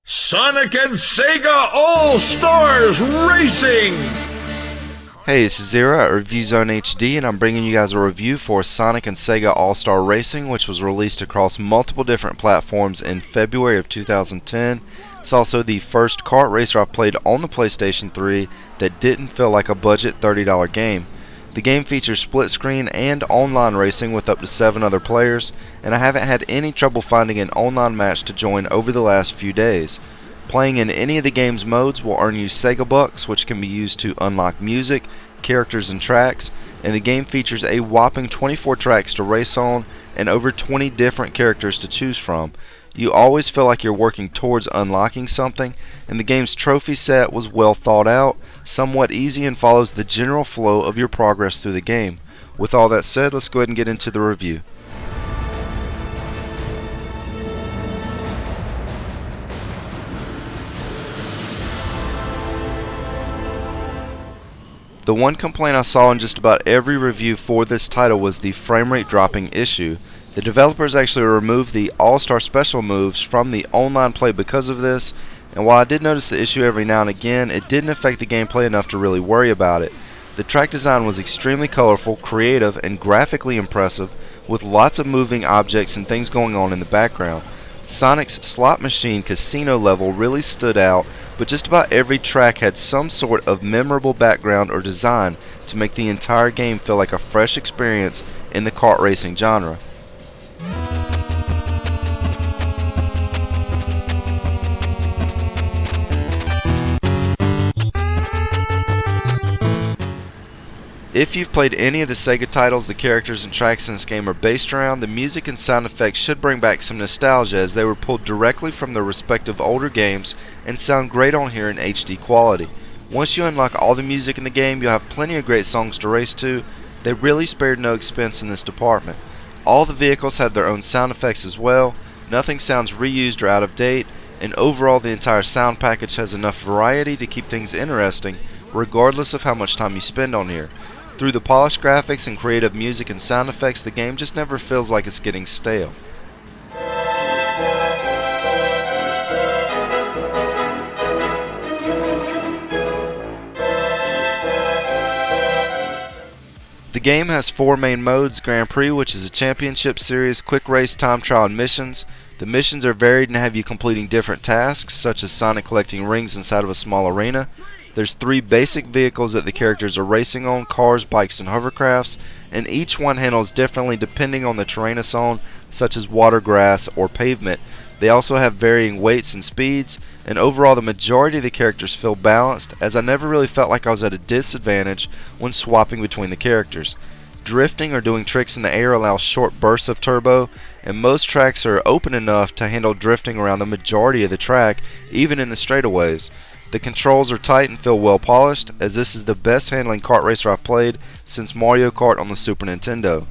Sonic and Sega All-Stars Racing! Hey, this is Zero at ReviewZoneHD, and I'm bringing you guys a review for Sonic and Sega All-Star Racing, which was released across multiple different platforms in February of 2010. It's also the first kart racer I've played on the PlayStation 3 that didn't feel like a budget $30 game. The game features split screen and online racing with up to 7 other players, and I haven't had any trouble finding an online match to join over the last few days. Playing in any of the game's modes will earn you Sega Bucks, which can be used to unlock music, characters, and tracks, and the game features a whopping 24 tracks to race on and over 20 different characters to choose from. You always feel like you're working towards unlocking something, and the game's trophy set was well thought out, somewhat easy, and follows the general flow of your progress through the game. With all that said, let's go ahead and get into the review. The one complaint I saw in just about every review for this title was the frame rate dropping issue. The developers actually removed the All-Star Special moves from the online play because of this, and while I did notice the issue every now and again, it didn't affect the gameplay enough to really worry about it. The track design was extremely colorful, creative, and graphically impressive, with lots of moving objects and things going on in the background. Sonic's slot machine casino level really stood out, but just about every track had some sort of memorable background or design to make the entire game feel like a fresh experience in the kart racing genre. If you've played any of the Sega titles the characters and tracks in this game are based around, the music and sound effects should bring back some nostalgia as they were pulled directly from their respective older games and sound great on here in HD quality. Once you unlock all the music in the game, you'll have plenty of great songs to race to. They really spared no expense in this department. All the vehicles have their own sound effects as well, nothing sounds reused or out of date, and overall the entire sound package has enough variety to keep things interesting regardless of how much time you spend on here. Through the polished graphics and creative music and sound effects, the game just never feels like it's getting stale. The game has 4 main modes: Grand Prix, which is a championship series, quick race, time trial, and missions. The missions are varied and have you completing different tasks, such as Sonic collecting rings inside of a small arena. There's 3 basic vehicles that the characters are racing on: cars, bikes, and hovercrafts, and each one handles differently depending on the terrain it's on, such as water, grass, or pavement. They also have varying weights and speeds, and overall the majority of the characters feel balanced, as I never really felt like I was at a disadvantage when swapping between the characters. Drifting or doing tricks in the air allows short bursts of turbo, and most tracks are open enough to handle drifting around the majority of the track, even in the straightaways. The controls are tight and feel well polished, as this is the best handling kart racer I've played since Mario Kart on the Super Nintendo.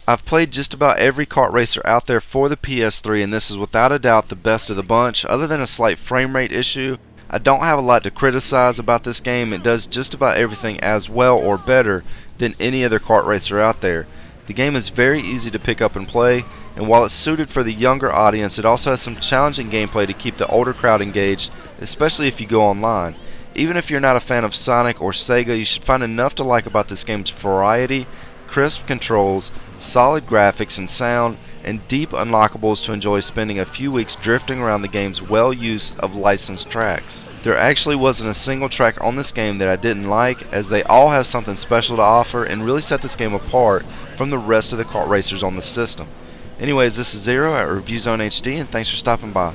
I've played just about every kart racer out there for the PS3, and this is without a doubt the best of the bunch. Other than a slight frame rate issue, I don't have a lot to criticize about this game. It does just about everything as well or better than any other kart racer out there. The game is very easy to pick up and play, and while it's suited for the younger audience, it also has some challenging gameplay to keep the older crowd engaged, especially if you go online. Even if you're not a fan of Sonic or Sega, you should find enough to like about this game's variety, crisp controls, solid graphics and sound, and deep unlockables to enjoy spending a few weeks drifting around the game's well use of licensed tracks. There actually wasn't a single track on this game that I didn't like, as they all have something special to offer and really set this game apart from the rest of the kart racers on the system. Anyways, this is Zero at ReviewZoneHD, and thanks for stopping by.